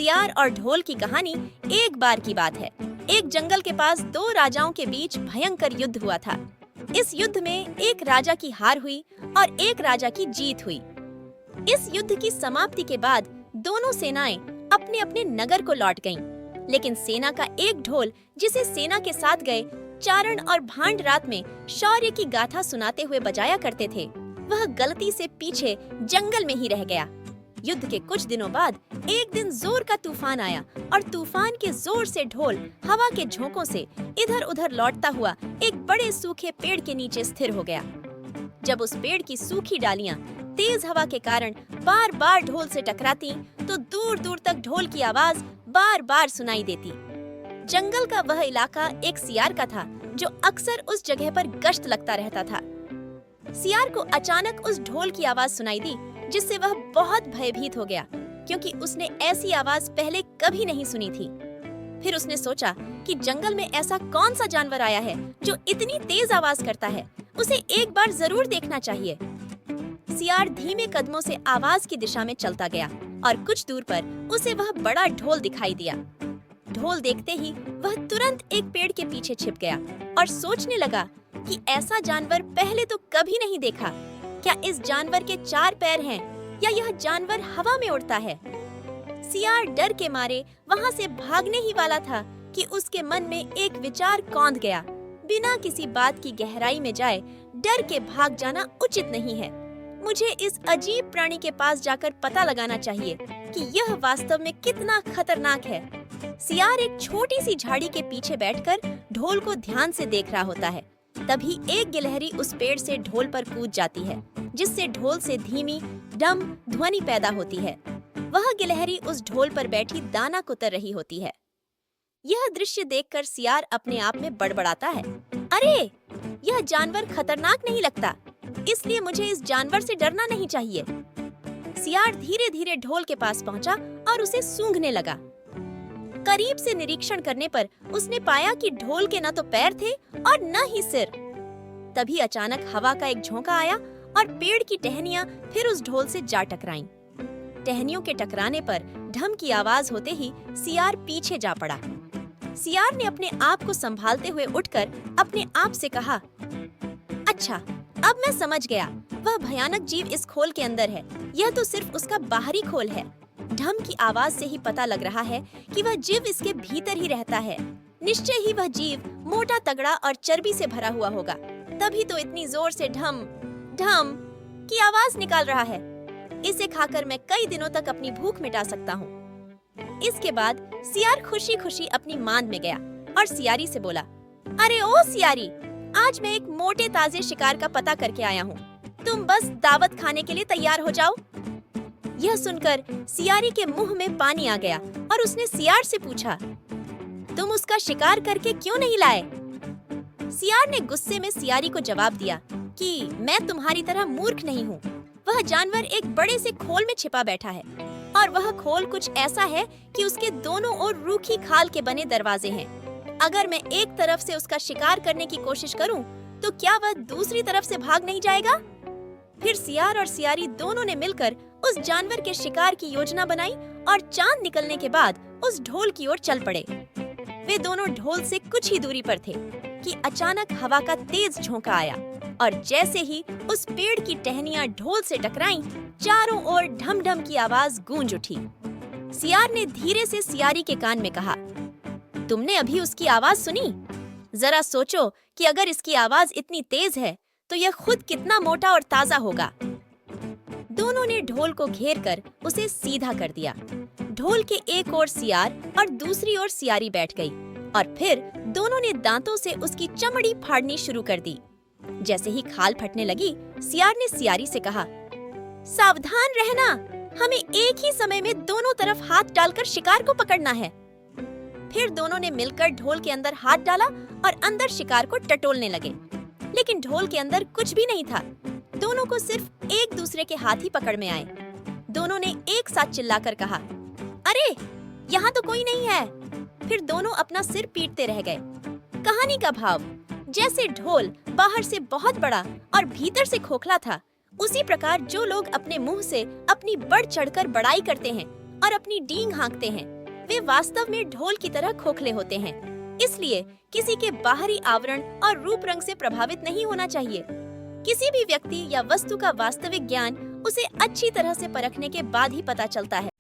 सियार और ढोल की कहानी एक बार की बात है। एक जंगल के पास दो राजाओं के बीच भयंकर युद्ध हुआ था। इस युद्ध में एक राजा की हार हुई और एक राजा की जीत हुई। इस युद्ध की समाप्ति के बाद दोनों सेनाएं अपने अपने नगर को लौट गईं। लेकिन सेना का एक ढोल जिसे सेना के साथ गए चारण और भांड रात में शौर्य की गाथा सुनाते हुए बजाया करते थे, वह गलती से पीछे जंगल में ही रह गया। युद्ध के कुछ दिनों बाद एक दिन जोर का तूफान आया और तूफान के जोर से ढोल हवा के झोंकों से इधर उधर लौटता हुआ एक बड़े सूखे पेड़ के नीचे स्थिर हो गया। जब उस पेड़ की सूखी डालियां तेज हवा के कारण बार बार ढोल से टकराती तो दूर दूर तक ढोल की आवाज बार बार सुनाई देती। जंगल का वह इलाका एक सियार का था जो अक्सर उस जगह पर गश्त लगता रहता था। सियार को अचानक उस ढोल की आवाज सुनाई दी, जिससे वह बहुत भयभीत हो गया, क्योंकि उसने ऐसी आवाज पहले कभी नहीं सुनी थी। फिर उसने सोचा कि जंगल में ऐसा कौन सा जानवर आया है जो इतनी तेज आवाज करता है, उसे एक बार जरूर देखना चाहिए। सियार धीमे कदमों से आवाज की दिशा में चलता गया और कुछ दूर पर उसे वह बड़ा ढोल दिखाई दिया। ढोल देखते ही वह तुरंत एक पेड़ के पीछे छिप गया और सोचने लगा कि ऐसा जानवर पहले तो कभी नहीं देखा। क्या इस जानवर के चार पैर हैं या यह जानवर हवा में उड़ता है? सियार डर के मारे वहां से भागने ही वाला था कि उसके मन में एक विचार कौंध गया। बिना किसी बात की गहराई में जाए डर के भाग जाना उचित नहीं है। मुझे इस अजीब प्राणी के पास जाकर पता लगाना चाहिए कि यह वास्तव में कितना खतरनाक है। सियार एक छोटी सी झाड़ी के पीछे बैठकर ढोल को ध्यान से देख रहा होता है। तभी एक गिलहरी उस पेड़ से ढोल पर कूद जाती है, जिससे ढोल से धीमी डम ध्वनि पैदा होती है। वह गिलहरी उस ढोल पर बैठी दाना कुतर रही होती है। यह दृश्य देखकर सियार अपने आप में बड़बड़ाता है, अरे यह जानवर खतरनाक नहीं लगता, इसलिए मुझे इस जानवर से डरना नहीं चाहिए। सियार धीरे धीरे ढोल के पास पहुंचा और उसे सूंघने लगा। करीब से निरीक्षण करने पर उसने पाया कि ढोल के न तो पैर थे और न ही सिर। तभी अचानक हवा का एक झोंका आया और पेड़ की टहनियां फिर उस ढोल से जा टकराईं। टहनियों के टकराने पर ढम की आवाज होते ही सियार पीछे जा पड़ा। सियार ने अपने आप को संभालते हुए उठकर अपने आप से कहा, अच्छा अब मैं समझ गया, वह भयानक जीव इस खोल के अंदर है, यह तो सिर्फ उसका बाहरी खोल है। ढम की आवाज से ही पता लग रहा है कि वह जीव इसके भीतर ही रहता है। निश्चय ही वह जीव मोटा तगड़ा और चर्बी से भरा हुआ होगा, तभी तो इतनी जोर से ढम ढम की आवाज निकाल रहा है। इसे खाकर मैं कई दिनों तक अपनी भूख मिटा सकता हूँ। इसके बाद सियार खुशी खुशी अपनी मांद में गया और सियारी से बोला, अरे ओ सियारी, आज मैं एक मोटे ताजे शिकार का पता करके आया हूँ, तुम बस दावत खाने के लिए तैयार हो जाओ। यह सुनकर सियारी के मुंह में पानी आ गया और उसने सियार से पूछा, तुम उसका शिकार करके क्यों नहीं लाए? सियार ने गुस्से में सियारी को जवाब दिया कि मैं तुम्हारी तरह मूर्ख नहीं हूँ। वह जानवर एक बड़े से खोल में छिपा बैठा है और वह खोल कुछ ऐसा है कि उसके दोनों ओर रूखी खाल के बने दरवाजे हैं। अगर मैं एक तरफ से उसका शिकार करने की कोशिश करूं, तो क्या वह दूसरी तरफ से भाग नहीं जाएगा? फिर सियार और सियारी दोनों ने मिलकर उस जानवर के शिकार की योजना बनाई और चांद निकलने के बाद उस ढोल की ओर चल पड़े। वे दोनों ढोल से कुछ ही दूरी पर थे कि अचानक हवा का तेज झोंका आया और जैसे ही उस पेड़ की टहनियां ढोल से टकराईं, चारों ओर ढम ढम की आवाज गूंज उठी। सियार ने धीरे से सियारी के कान में कहा, तुमने अभी उसकी आवाज सुनी? जरा सोचो कि अगर इसकी आवाज इतनी तेज है तो यह खुद कितना मोटा और ताजा होगा। दोनों ने ढोल को घेरकर उसे सीधा कर दिया। ढोल के एक ओर सियार और दूसरी ओर सियारी बैठ गई और फिर दोनों ने दांतों से उसकी चमड़ी फाड़नी शुरू कर दी। जैसे ही खाल फटने लगी, सियार ने सियारी से कहा, सावधान रहना, हमें एक ही समय में दोनों तरफ हाथ डालकर शिकार को पकड़ना है। फिर दोनों ने मिलकर ढोल के अंदर हाथ डाला और अंदर शिकार को टटोलने लगे, लेकिन ढोल के अंदर कुछ भी नहीं था। दोनों को सिर्फ एक दूसरे के हाथ ही पकड़ में आए। दोनों ने एक साथ चिल्लाकर कहा, अरे यहाँ तो कोई नहीं है। फिर दोनों अपना सिर पीटते रह गए। कहानी का भाव, जैसे ढोल बाहर से बहुत बड़ा और भीतर से खोखला था, उसी प्रकार जो लोग अपने मुंह से अपनी बढ़ चढ़कर बड़ाई करते हैं और अपनी डींग हाँकते हैं, वे वास्तव में ढोल की तरह खोखले होते हैं। इसलिए किसी के बाहरी आवरण और रूप रंग से प्रभावित नहीं होना चाहिए। किसी भी व्यक्ति या वस्तु का वास्तविक ज्ञान उसे अच्छी तरह से परखने के बाद ही पता चलता है।